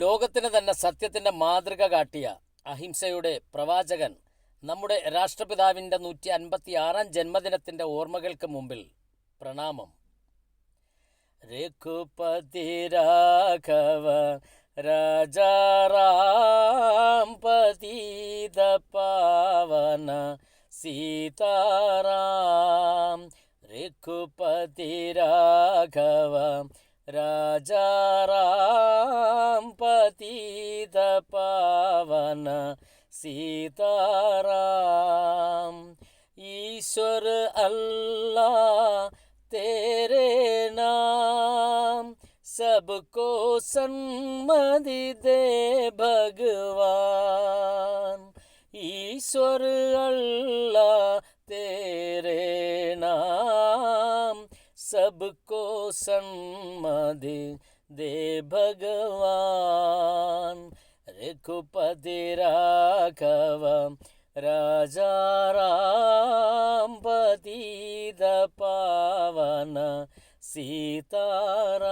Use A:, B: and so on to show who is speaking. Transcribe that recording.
A: ലോകത്തിന് തന്നെ സത്യത്തിൻ്റെ മാതൃക കാട്ടിയ അഹിംസയുടെ പ്രവാചകൻ നമ്മുടെ രാഷ്ട്രപിതാവിൻ്റെ 156-ാം ജന്മദിനത്തിൻ്റെ ഓർമ്മകൾക്ക് മുമ്പിൽ പ്രണാമം. രഘുപതി രാഘവ രാജാറാം പതിത പാവന സീതാറാം. രഘുപതി രാഘവ രാജാറാം പതിത പാവന सीताराम. ईश्वर अल्लाह तेरे नाम, सबको सन्मति दे भगवान. ईश्वर अल्लाह तेरे नाम, सबको सन्मति दे भगवान. रघुपति राघव राजाराम पतित पावन सीताराम.